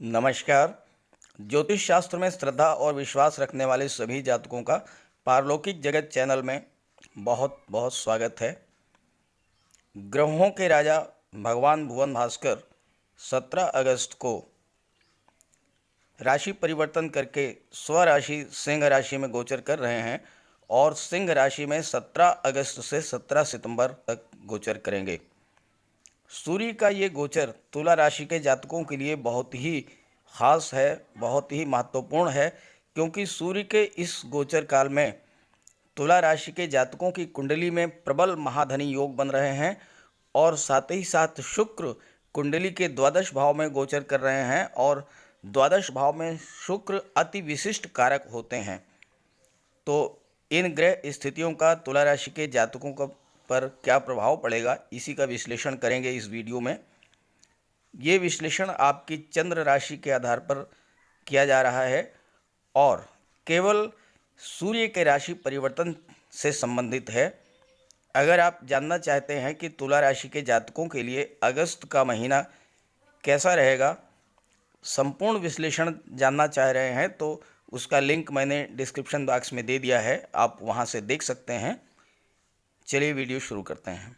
नमस्कार। ज्योतिष शास्त्र में श्रद्धा और विश्वास रखने वाले सभी जातकों का पारलौकिक जगत चैनल में बहुत बहुत स्वागत है। ग्रहों के राजा भगवान भुवन भास्कर 17 अगस्त को राशि परिवर्तन करके स्वराशि सिंह राशि में गोचर कर रहे हैं और सिंह राशि में 17 अगस्त से 17 सितंबर तक गोचर करेंगे। सूर्य का ये गोचर तुला राशि के जातकों के लिए बहुत ही खास है, बहुत ही महत्वपूर्ण है, क्योंकि सूर्य के इस गोचर काल में तुला राशि के जातकों की कुंडली में प्रबल महाधनी योग बन रहे हैं और साथ ही साथ शुक्र कुंडली के द्वादश भाव में गोचर कर रहे हैं और द्वादश भाव में शुक्र अति विशिष्ट कारक होते हैं। तो इन ग्रह स्थितियों का तुला राशि के जातकों का पर क्या प्रभाव पड़ेगा, इसी का विश्लेषण करेंगे इस वीडियो में। ये विश्लेषण आपकी चंद्र राशि के आधार पर किया जा रहा है और केवल सूर्य के राशि परिवर्तन से संबंधित है। अगर आप जानना चाहते हैं कि तुला राशि के जातकों के लिए अगस्त का महीना कैसा रहेगा, संपूर्ण विश्लेषण जानना चाह रहे हैं, तो उसका लिंक मैंने डिस्क्रिप्शन बॉक्स में दे दिया है, आप वहां से देख सकते हैं। चलिए वीडियो शुरू करते हैं।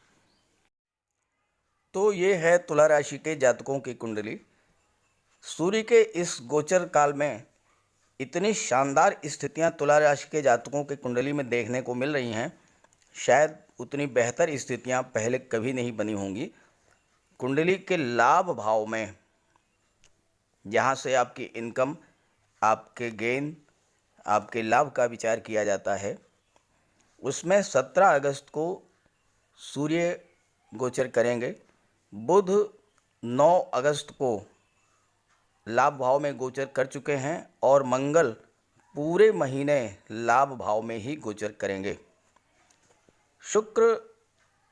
तो ये है तुला राशि के जातकों की कुंडली। सूर्य के इस गोचर काल में इतनी शानदार स्थितियां तुला राशि के जातकों की कुंडली में देखने को मिल रही हैं, शायद उतनी बेहतर स्थितियां पहले कभी नहीं बनी होंगी। कुंडली के लाभ भाव में, जहां से आपकी इनकम, आपके गेन, आपके लाभ का विचार किया जाता है, उसमें 17 अगस्त को सूर्य गोचर करेंगे। बुध 9 अगस्त को लाभ भाव में गोचर कर चुके हैं और मंगल पूरे महीने लाभ भाव में ही गोचर करेंगे। शुक्र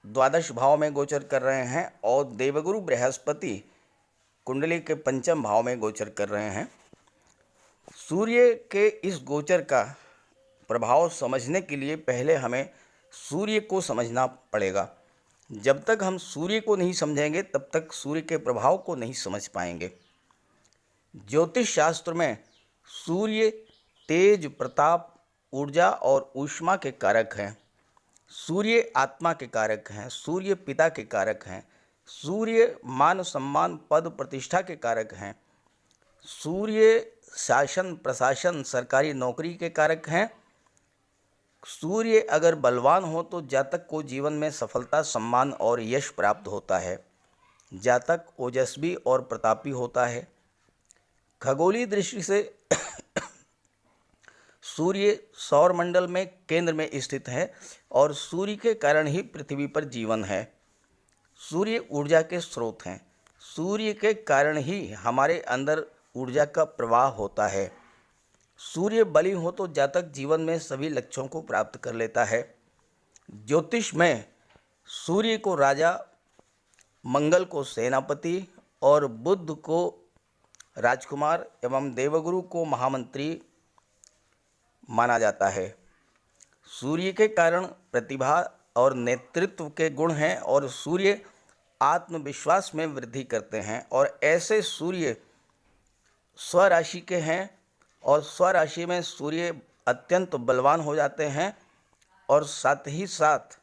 द्वादश भाव में गोचर कर रहे हैं और देवगुरु बृहस्पति कुंडली के पंचम भाव में गोचर कर रहे हैं। सूर्य के इस गोचर का प्रभाव समझने के लिए पहले हमें सूर्य को समझना पड़ेगा। जब तक हम सूर्य को नहीं समझेंगे तब तक सूर्य के प्रभाव को नहीं समझ पाएंगे। ज्योतिष शास्त्र में सूर्य तेज, प्रताप, ऊर्जा और ऊष्मा के कारक हैं। सूर्य आत्मा के कारक हैं, सूर्य पिता के कारक हैं, सूर्य मान सम्मान पद प्रतिष्ठा के कारक हैं, सूर्य शासन प्रशासन सरकारी नौकरी के कारक हैं। सूर्य अगर बलवान हो तो जातक को जीवन में सफलता, सम्मान और यश प्राप्त होता है। जातक ओजस्वी और प्रतापी होता है। खगोलीय दृष्टि से सूर्य सौरमंडल में केंद्र में स्थित है और सूर्य के कारण ही पृथ्वी पर जीवन है। सूर्य ऊर्जा के स्रोत हैं। सूर्य के कारण ही हमारे अंदर ऊर्जा का प्रवाह होता है। सूर्य बली हो तो जातक जीवन में सभी लक्ष्यों को प्राप्त कर लेता है। ज्योतिष में सूर्य को राजा, मंगल को सेनापति और बुध को राजकुमार एवं देवगुरु को महामंत्री माना जाता है। सूर्य के कारण प्रतिभा और नेतृत्व के गुण हैं और सूर्य आत्मविश्वास में वृद्धि करते हैं और ऐसे सूर्य स्वराशि के हैं और स्वराशि में सूर्य अत्यंत बलवान हो जाते हैं और साथ ही साथ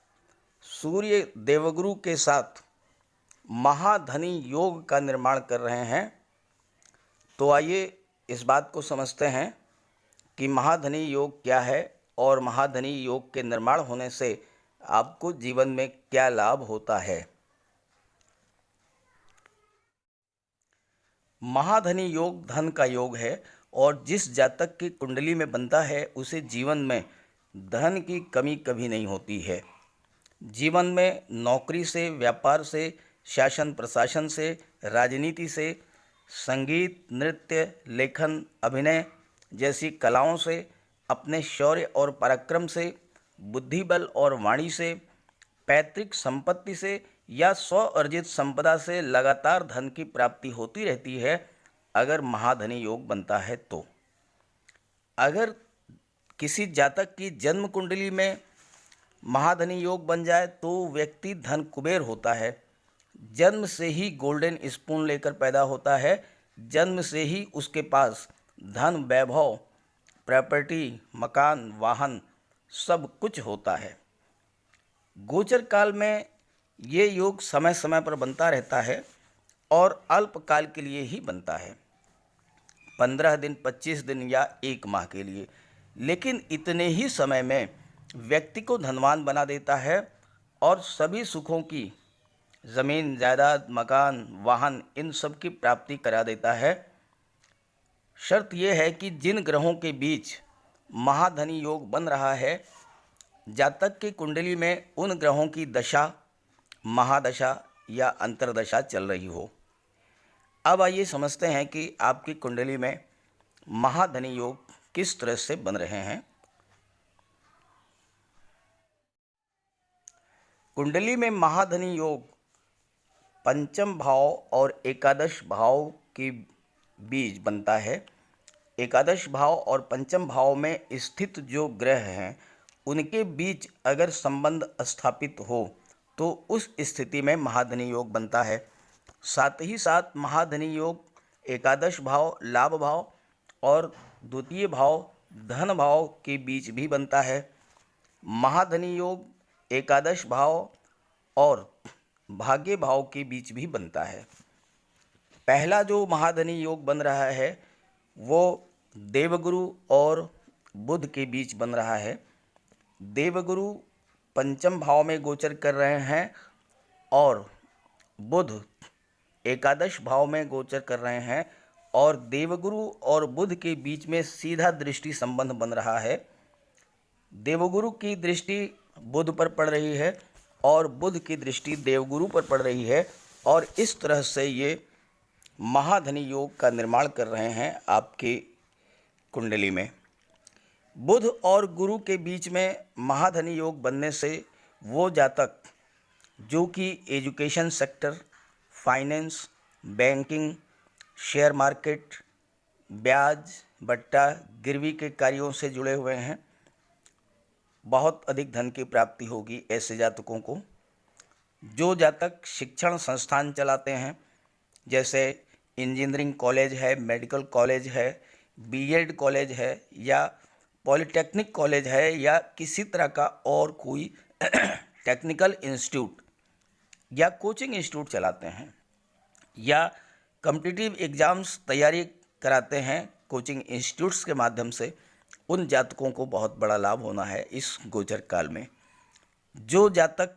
सूर्य देवगुरु के साथ महाधनी योग का निर्माण कर रहे हैं। तो आइए इस बात को समझते हैं कि महाधनी योग क्या है और महाधनी योग के निर्माण होने से आपको जीवन में क्या लाभ होता है। महाधनी योग धन का योग है और जिस जातक की कुंडली में बनता है उसे जीवन में धन की कमी कभी नहीं होती है। जीवन में नौकरी से, व्यापार से, शासन प्रशासन से, राजनीति से, संगीत, नृत्य, लेखन, अभिनय जैसी कलाओं से, अपने शौर्य और पराक्रम से, बुद्धिबल और वाणी से, पैतृक संपत्ति से या स्व अर्जित संपदा से लगातार धन की प्राप्ति होती रहती है अगर महाधनी योग बनता है तो। अगर किसी जातक की जन्म कुंडली में महाधनी योग बन जाए तो व्यक्ति धन कुबेर होता है। जन्म से ही गोल्डन स्पून लेकर पैदा होता है, जन्म से ही उसके पास धन, वैभव, प्रॉपर्टी, मकान, वाहन सब कुछ होता है। गोचर काल में ये योग समय समय पर बनता रहता है और अल्पकाल के लिए ही बनता है, 15 दिन, 25 दिन या 1 माह के लिए, लेकिन इतने ही समय में व्यक्ति को धनवान बना देता है और सभी सुखों की, ज़मीन, जायदाद, मकान, वाहन, इन सब की प्राप्ति करा देता है। शर्त यह है कि जिन ग्रहों के बीच महाधनी योग बन रहा है, जातक की कुंडली में उन ग्रहों की दशा, महादशा या अंतर्दशा चल रही हो। अब आइए समझते हैं कि आपकी कुंडली में महाधनी योग किस तरह से बन रहे हैं। कुंडली में महाधनी योग पंचम भाव और एकादश भाव के बीच बनता है। एकादश भाव और पंचम भाव में स्थित जो ग्रह हैं उनके बीच अगर संबंध स्थापित हो तो उस स्थिति में महाधनी योग बनता है। साथ ही साथ महाधनी योग एकादश भाव, लाभ भाव और द्वितीय भाव, धन भाव के बीच भी बनता है। महाधनी योग एकादश भाव और भाग्य भाव के बीच भी बनता है। पहला जो महाधनी योग बन रहा है वो देवगुरु और बुध के बीच बन रहा है। देवगुरु पंचम भाव में गोचर कर रहे हैं और बुध एकादश भाव में गोचर कर रहे हैं और देवगुरु और बुध के बीच में सीधा दृष्टि संबंध बन रहा है। देवगुरु की दृष्टि बुध पर पड़ रही है और बुध की दृष्टि देवगुरु पर पड़ रही है और इस तरह से ये महाधनी योग का निर्माण कर रहे हैं आपकी कुंडली में। बुध और गुरु के बीच में महाधनी योग बनने से वो जातक जो कि education sector, finance, banking, share market, ब्याज, बट्टा, गिरवी के कार्यों से जुड़े हुए हैं, बहुत अधिक धन की प्राप्ति होगी ऐसे जातकों को। जो जातक शिक्षण संस्थान चलाते हैं, जैसे इंजीनियरिंग कॉलेज है, मेडिकल कॉलेज है, बीएड कॉलेज है या पॉलिटेक्निक कॉलेज है या किसी तरह का और कोई टेक्निकल इंस्टीट्यूट या कोचिंग इंस्टीट्यूट चलाते हैं या कॉम्पिटिटिव एग्ज़ाम्स तैयारी कराते हैं कोचिंग इंस्टीट्यूट्स के माध्यम से, उन जातकों को बहुत बड़ा लाभ होना है इस गोचर काल में। जो जातक,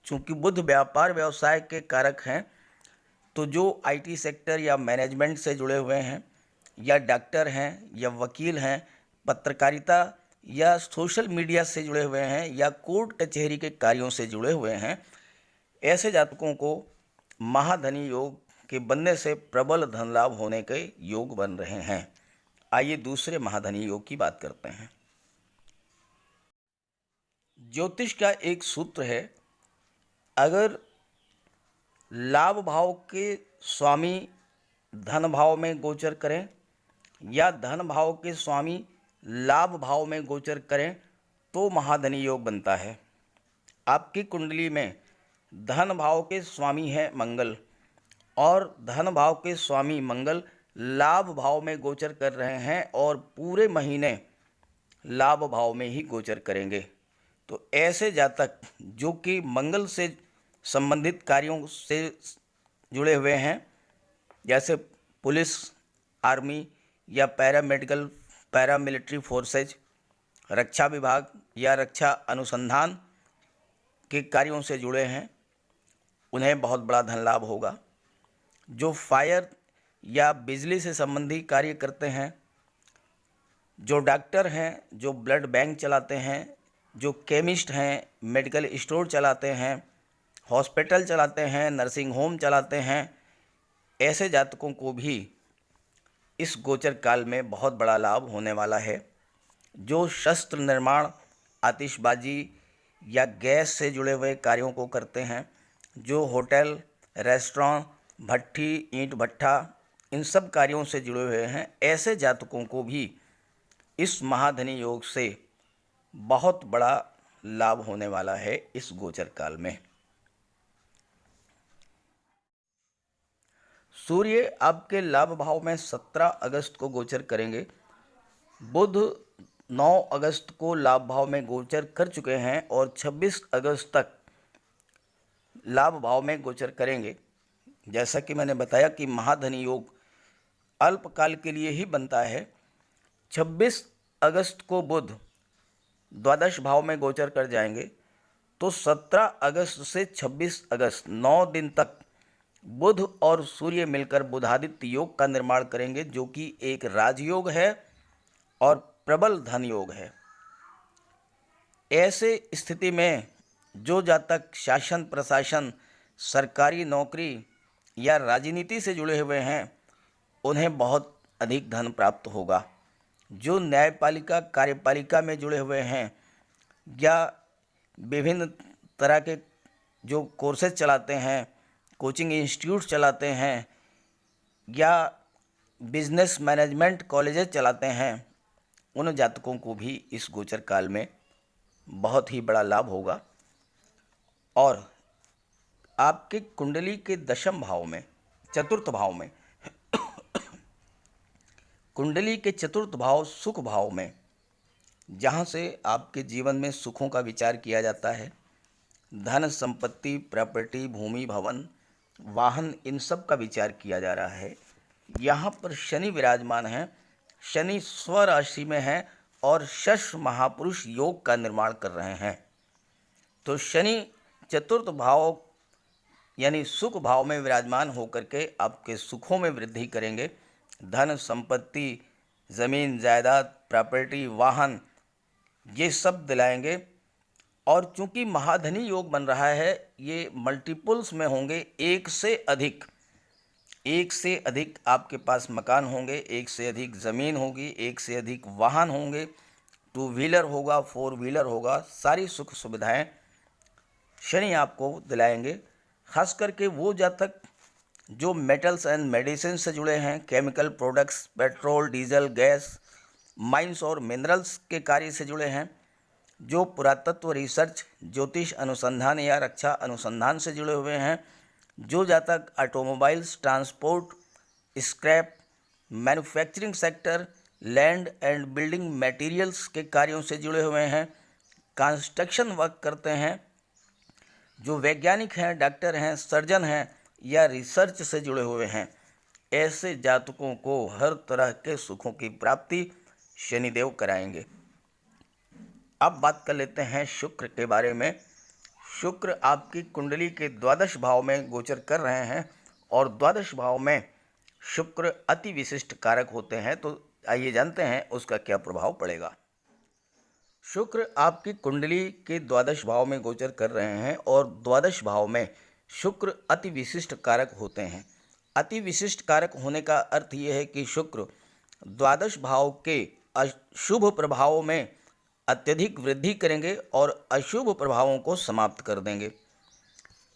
चूँकि बुध व्यापार व्यवसाय के कारक हैं, तो जो आईटी सेक्टर या मैनेजमेंट से जुड़े हुए हैं या डॉक्टर हैं या वकील हैं, पत्रकारिता या सोशल मीडिया से जुड़े हुए हैं या कोर्ट कचहरी के कार्यों से जुड़े हुए हैं, ऐसे जातकों को महाधनी योग के बनने से प्रबल धन लाभ होने के योग बन रहे हैं। आइए दूसरे महाधनी योग की बात करते हैं। ज्योतिष का एक सूत्र है, अगर लाभ भाव के स्वामी धन भाव में गोचर करें या धन भाव के स्वामी लाभ भाव में गोचर करें तो महाधनी योग बनता है। आपकी कुंडली में धन भाव के स्वामी है मंगल और धन भाव के स्वामी मंगल लाभ भाव में गोचर कर रहे हैं और पूरे महीने लाभ भाव में ही गोचर करेंगे। तो ऐसे जातक जो कि मंगल से संबंधित कार्यों से जुड़े हुए हैं, जैसे पुलिस, आर्मी या पैरामिलिट्री फोर्सेज, रक्षा विभाग या रक्षा अनुसंधान के कार्यों से जुड़े हैं, उन्हें बहुत बड़ा धन लाभ होगा। जो फायर या बिजली से संबंधी कार्य करते हैं, जो डॉक्टर हैं, जो ब्लड बैंक चलाते हैं, जो केमिस्ट हैं, मेडिकल स्टोर चलाते हैं, हॉस्पिटल चलाते हैं, नर्सिंग होम चलाते हैं, ऐसे जातकों को भी इस गोचर काल में बहुत बड़ा लाभ होने वाला है। जो शस्त्र निर्माण, आतिशबाजी या गैस से जुड़े हुए कार्यों को करते हैं, जो होटल, रेस्टोरेंट, भट्ठी, ईंट भट्ठा, इन सब कार्यों से जुड़े हुए हैं, ऐसे जातकों को भी इस महाधनी योग से बहुत बड़ा लाभ होने वाला है इस गोचर काल में। सूर्य आपके लाभ भाव में 17 अगस्त को गोचर करेंगे। बुध 9 अगस्त को लाभ भाव में गोचर कर चुके हैं और 26 अगस्त तक लाभ भाव में गोचर करेंगे। जैसा कि मैंने बताया कि महाधनी योग अल्पकाल के लिए ही बनता है। 26 अगस्त को बुध द्वादश भाव में गोचर कर जाएंगे, तो 17 अगस्त से 26 अगस्त 9 दिन तक बुध और सूर्य मिलकर बुधादित्य योग का निर्माण करेंगे, जो कि एक राजयोग है और प्रबल धन योग है। ऐसे स्थिति में जो जातक शासन प्रशासन, सरकारी नौकरी या राजनीति से जुड़े हुए हैं, उन्हें बहुत अधिक धन प्राप्त होगा। जो न्यायपालिका कार्यपालिका में जुड़े हुए हैं या विभिन्न तरह के जो कोर्सेज चलाते हैं, कोचिंग इंस्टीट्यूट चलाते हैं या बिजनेस मैनेजमेंट कॉलेजेस चलाते हैं, उन जातकों को भी इस गोचर काल में बहुत ही बड़ा लाभ होगा। और आपके कुंडली के दशम भाव में, चतुर्थ भाव में, कुंडली के चतुर्थ भाव सुख भाव में, जहाँ से आपके जीवन में सुखों का विचार किया जाता है, धन संपत्ति, प्रॉपर्टी, भूमि, भवन, वाहन, इन सब का विचार किया जा रहा है। यहाँ पर शनि विराजमान है। शनि स्वराशि में है और शश महापुरुष योग का निर्माण कर रहे हैं। तो शनि चतुर्थ भाव यानी सुख भाव में विराजमान होकर के आपके सुखों में वृद्धि करेंगे। धन संपत्ति, ज़मीन जायदाद, प्रॉपर्टी, वाहन, ये सब दिलाएंगे। और चूंकि महाधनी योग बन रहा है, ये मल्टीपल्स में होंगे। एक से अधिक आपके पास मकान होंगे, एक से अधिक ज़मीन होगी, एक से अधिक वाहन होंगे, 2 व्हीलर होगा, 4 व्हीलर होगा, सारी सुख सुविधाएं शनि आपको दिलाएंगे। खास करके वो जातक जो मेटल्स एंड मेडिसिन से जुड़े हैं, chemical products, petrol, diesel, gas, mines और मिनरल्स के कार्य से जुड़े हैं, जो पुरातत्व रिसर्च, ज्योतिष अनुसंधान या रक्षा अनुसंधान से जुड़े हुए हैं, जो जातक automobiles, transport, scrap, manufacturing sector, land and building materials के कार्यों से जुड़े हुए हैं, कंस्ट्रक्शन वर्क करते हैं, जो वैज्ञानिक हैं, डॉक्टर हैं, सर्जन हैं या रिसर्च से जुड़े हुए हैं, ऐसे जातकों को हर तरह के सुखों की प्राप्ति शनिदेव कराएंगे। अब बात कर लेते हैं शुक्र के बारे में। शुक्र आपकी कुंडली के द्वादश भाव में गोचर कर रहे हैं और द्वादश भाव में शुक्र अति विशिष्ट कारक होते हैं। तो आइए जानते हैं उसका क्या प्रभाव पड़ेगा। शुक्र आपकी कुंडली के द्वादश भाव में गोचर कर रहे हैं और द्वादश भाव में शुक्र अति विशिष्ट कारक होते हैं। अति विशिष्ट कारक होने का अर्थ ये है कि शुक्र द्वादश भाव के अशुभ प्रभावों में अत्यधिक वृद्धि करेंगे और अशुभ प्रभावों को समाप्त कर देंगे।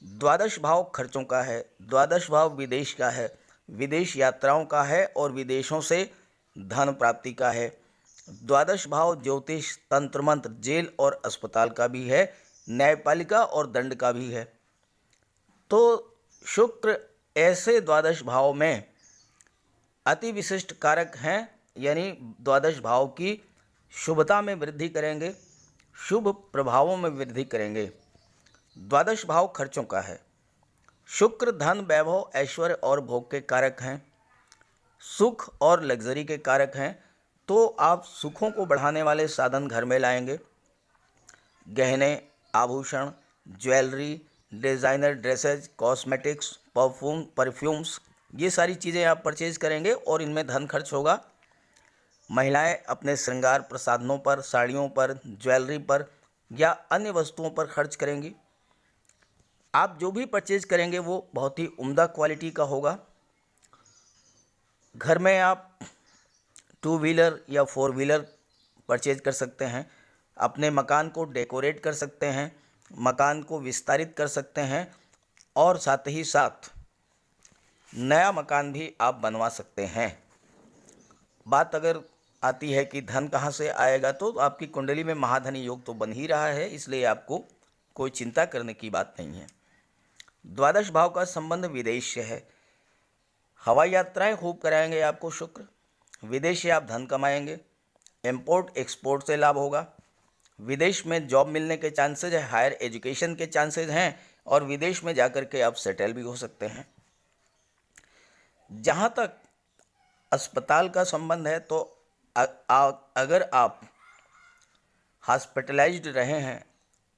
द्वादश भाव खर्चों का है, द्वादश भाव विदेश का है, विदेश यात्राओं का है और विदेशों से धन प्राप्ति का है। द्वादश भाव ज्योतिष, तंत्र मंत्र, जेल और अस्पताल का भी है, न्यायपालिका और दंड का भी है। तो शुक्र ऐसे द्वादश भाव में अति विशिष्ट कारक हैं, यानी द्वादश भाव की शुभता में वृद्धि करेंगे, शुभ प्रभावों में वृद्धि करेंगे। द्वादश भाव खर्चों का है। शुक्र धन, वैभव, ऐश्वर्य और भोग के कारक हैं, सुख और लग्जरी के कारक हैं। तो आप सुखों को बढ़ाने वाले साधन घर में लाएंगे। गहने, आभूषण, jewellery, designer dresses, cosmetics, perfumes, ये सारी चीज़ें आप परचेज करेंगे और इनमें धन खर्च होगा। महिलाएं अपने श्रृंगार प्रसाधनों पर, साड़ियों पर, ज्वेलरी पर या अन्य वस्तुओं पर खर्च करेंगी। आप जो भी परचेज करेंगे वो बहुत ही उम्दा क्वालिटी का होगा। घर में आप 2 व्हीलर या 4 व्हीलर परचेज कर सकते हैं। अपने मकान को डेकोरेट कर सकते हैं, मकान को विस्तारित कर सकते हैं और साथ ही साथ नया मकान भी आप बनवा सकते हैं। बात अगर आती है कि धन कहाँ से आएगा, तो आपकी कुंडली में महाधनी योग तो बन ही रहा है, इसलिए आपको कोई चिंता करने की बात नहीं है। द्वादश भाव का संबंध विदेश से है। हवाई यात्राएं खूब कराएंगे आपको शुक्र। विदेश से आप धन कमाएंगे। इंपोर्ट एक्सपोर्ट से लाभ होगा। विदेश में जॉब मिलने के चांसेज है, हायर एजुकेशन के चांसेज हैं और विदेश में जाकर के आप सेटल भी हो सकते हैं। जहाँ तक अस्पताल का संबंध है तो अगर आप हॉस्पिटलाइज्ड रहे हैं,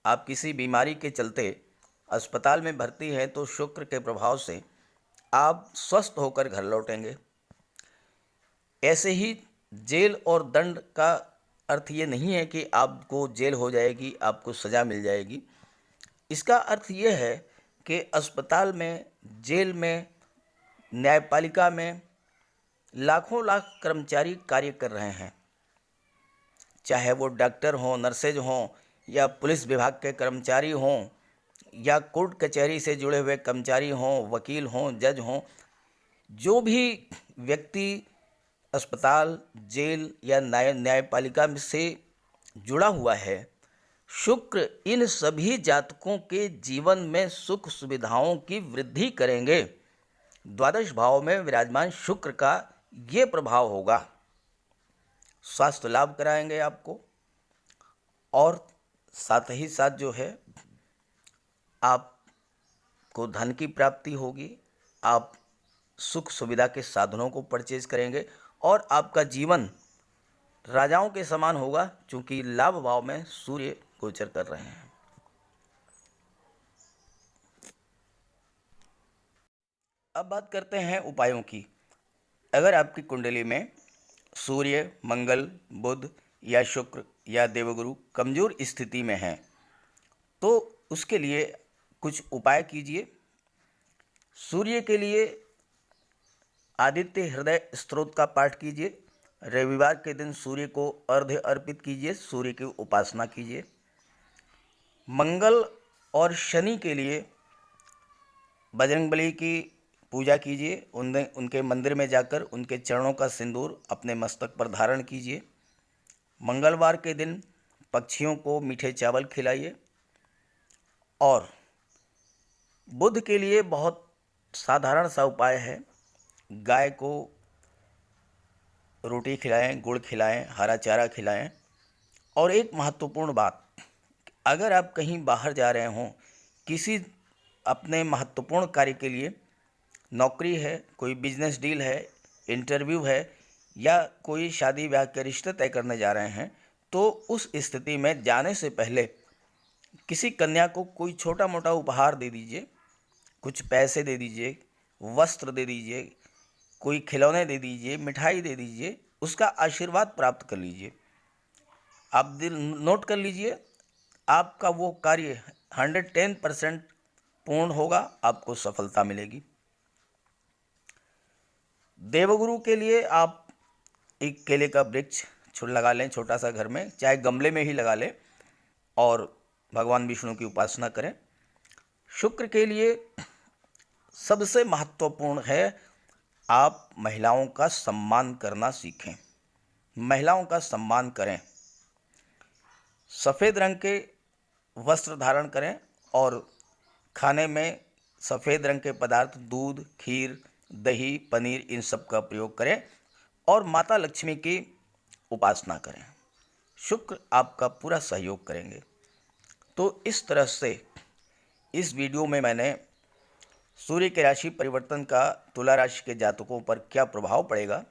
आप किसी बीमारी के चलते अस्पताल में भर्ती हैं, तो शुक्र के प्रभाव से आप स्वस्थ होकर घर लौटेंगे। ऐसे ही जेल और दंड का अर्थ ये नहीं है कि आपको जेल हो जाएगी, आपको सज़ा मिल जाएगी। इसका अर्थ ये है कि अस्पताल में, जेल में, न्यायपालिका में लाखों लाख कर्मचारी कार्य कर रहे हैं, चाहे वो डॉक्टर हों, नर्सेज हों या पुलिस विभाग के कर्मचारी हों या कोर्ट कचहरी से जुड़े हुए कर्मचारी हों, वकील हों, जज हों। जो भी व्यक्ति अस्पताल, जेल या न्यायपालिका से जुड़ा हुआ है, शुक्र इन सभी जातकों के जीवन में सुख सुविधाओं की वृद्धि करेंगे। द्वादश भाव में विराजमान शुक्र का ये प्रभाव होगा। स्वास्थ्य लाभ कराएंगे आपको और साथ ही साथ जो है आपको धन की प्राप्ति होगी। आप सुख सुविधा के साधनों को परचेज करेंगे और आपका जीवन राजाओं के समान होगा, क्योंकि लाभ भाव में सूर्य गोचर कर रहे हैं। अब बात करते हैं उपायों की। अगर आपकी कुंडली में सूर्य, मंगल, बुध या शुक्र या देवगुरु कमज़ोर स्थिति में हैं, तो उसके लिए कुछ उपाय कीजिए। सूर्य के लिए आदित्य हृदय स्तोत्र का पाठ कीजिए। रविवार के दिन सूर्य को अर्घ्य अर्पित कीजिए, सूर्य की उपासना कीजिए। मंगल और शनि के लिए बजरंगबली की पूजा कीजिए। उनके मंदिर में जाकर उनके चरणों का सिंदूर अपने मस्तक पर धारण कीजिए। मंगलवार के दिन पक्षियों को मीठे चावल खिलाइए। और बुध के लिए बहुत साधारण सा उपाय है, गाय को रोटी खिलाएं, गुड़ खिलाएं, हरा चारा खिलाएं। और एक महत्वपूर्ण बात, अगर आप कहीं बाहर जा रहे हों, किसी अपने महत्वपूर्ण कार्य के लिए, नौकरी है, कोई बिजनेस डील है, इंटरव्यू है या कोई शादी ब्याह के रिश्ते तय करने जा रहे हैं, तो उस स्थिति में जाने से पहले किसी कन्या को कोई छोटा मोटा उपहार दे दीजिए। कुछ पैसे दे दीजिए, वस्त्र दे दीजिए, कोई खिलौने दे दीजिए, मिठाई दे दीजिए, उसका आशीर्वाद प्राप्त कर लीजिए। आप दिल नोट कर लीजिए, आपका वो कार्य 110% पूर्ण होगा, आपको सफलता मिलेगी। देवगुरु के लिए आप एक केले का वृक्ष लगा लें, छोटा सा घर में, चाहे गमले में ही लगा लें, और भगवान विष्णु की उपासना करें। शुक्र के लिए सबसे महत्वपूर्ण है, आप महिलाओं का सम्मान करना सीखें, महिलाओं का सम्मान करें। सफ़ेद रंग के वस्त्र धारण करें और खाने में सफ़ेद रंग के पदार्थ, दूध, खीर, दही, पनीर, इन सब का प्रयोग करें और माता लक्ष्मी की उपासना करें। शुक्र आपका पूरा सहयोग करेंगे। तो इस तरह से इस वीडियो में मैंने सूर्य के राशि परिवर्तन का तुला राशि के जातकों पर क्या प्रभाव पड़ेगा,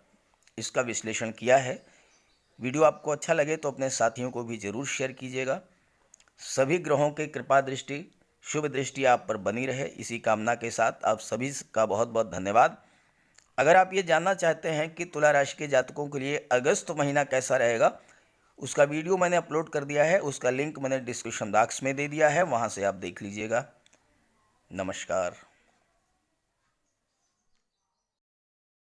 इसका विश्लेषण किया है। वीडियो आपको अच्छा लगे तो अपने साथियों को भी ज़रूर शेयर कीजिएगा। सभी ग्रहों की कृपा दृष्टि, शुभ दृष्टि आप पर बनी रहे, इसी कामना के साथ आप सभी का बहुत बहुत धन्यवाद। अगर आप ये जानना चाहते हैं कि तुला राशि के जातकों के लिए अगस्त महीना कैसा रहेगा, उसका वीडियो मैंने अपलोड कर दिया है, उसका लिंक मैंने डिस्क्रिप्शन बॉक्स में दे दिया है, वहाँ से आप देख लीजिएगा। नमस्कार।